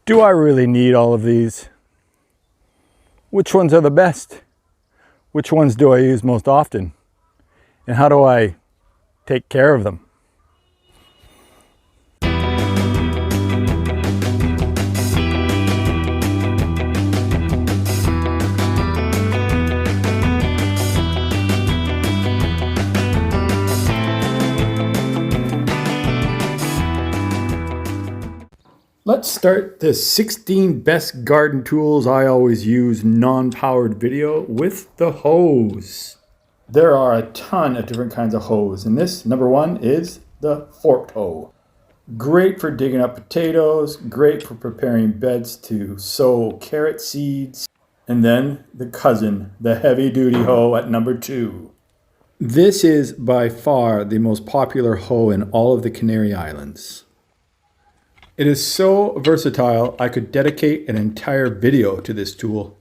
Do I really need all of these? Which ones are the best? Which ones do I use most often? And how do I take care of them? Let's start the 16 best garden tools I always use non-powered video with the hose. There are a ton of different kinds of hose, and this, number one, is the forked hoe. Great for digging up potatoes, great for preparing beds to sow carrot seeds, and then the cousin, the heavy-duty hoe at number 2. This is by far the most popular hoe in all of the Canary Islands. It is so versatile, I could dedicate an entire video to this tool.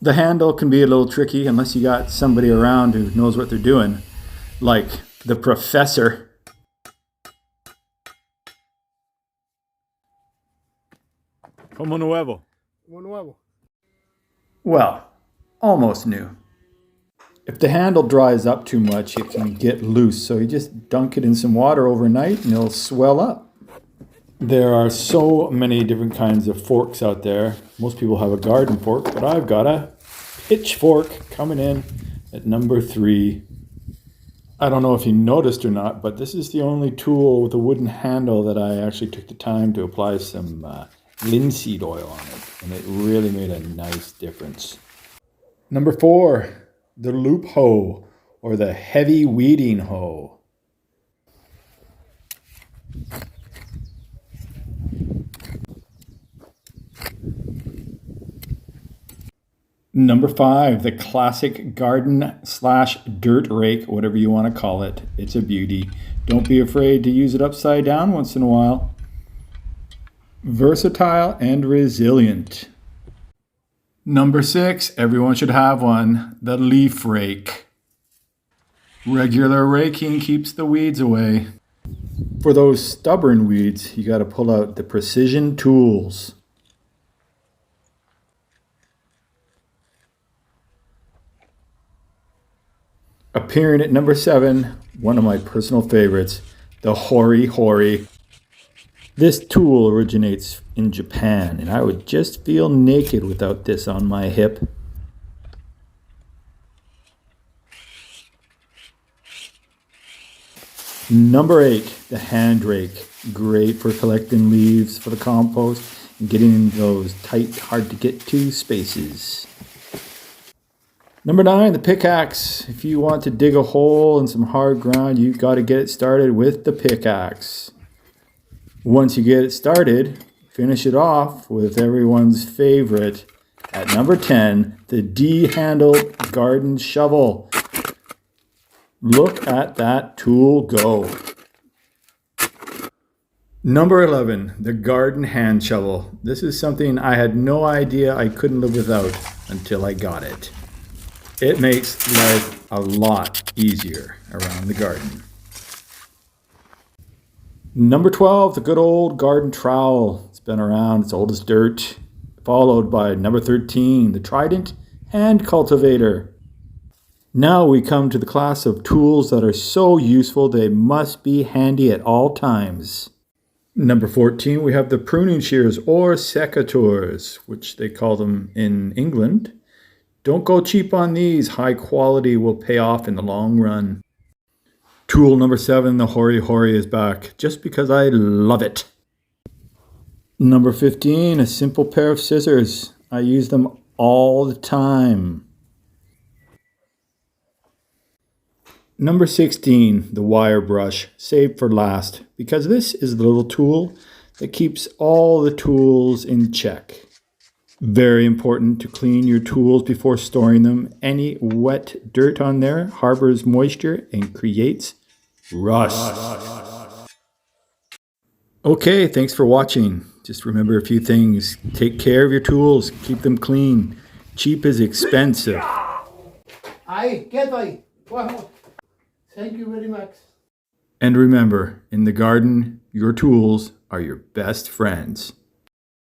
The handle can be a little tricky unless you got somebody around who knows what they're doing, like the professor. Como nuevo. Como nuevo. Well, almost new. If the handle dries up too much, it can get loose, so you just dunk it in some water overnight and it'll swell up. There are so many different kinds of forks out there. Most people have a garden fork, but I've got a pitchfork coming in at number 3. I don't know if you noticed or not, but this is the only tool with a wooden handle that I actually took the time to apply some linseed oil on it, and it really made a nice difference. Number 4, the loop hoe, or the heavy weeding hoe. Number 5, the classic garden/dirt rake, whatever you want to call it. It's a beauty. Don't be afraid to use it upside down once in a while. Versatile and resilient. Number 6, everyone should have one, the leaf rake. Regular raking keeps the weeds away. For those stubborn weeds, you got to pull out the precision tools. Appearing at number 7, one of my personal favorites, the Hori Hori. This tool originates in Japan, and I would just feel naked without this on my hip. Number 8, the hand rake. Great for collecting leaves for the compost and getting in those tight, hard to get to spaces. Number 9, the pickaxe. If you want to dig a hole in some hard ground, you've got to get it started with the pickaxe. Once you get it started, finish it off with everyone's favorite. At number 10, the D-handled garden shovel. Look at that tool go. Number 11, the garden hand shovel. This is something I had no idea I couldn't live without until I got it. It makes life a lot easier around the garden. Number 12, the good old garden trowel. It's been around, it's old as dirt. Followed by number 13, the trident hand cultivator. Now we come to the class of tools that are so useful they must be handy at all times. Number 14, we have the pruning shears or secateurs, which they call them in England. Don't go cheap on these. High quality will pay off in the long run. Tool number 7, the Hori Hori is back, just because I love it. Number 15, a simple pair of scissors. I use them all the time. Number 16, the wire brush, saved for last, because this is the little tool that keeps all the tools in check. Very important to clean your tools before storing them. Any wet dirt on there harbors moisture and creates rust. Okay, thanks for watching. Just remember a few things. Take care of your tools. Keep them clean. Cheap is expensive. Aye, get away. Wow. Thank you very much. And remember, in the garden, your tools are your best friends.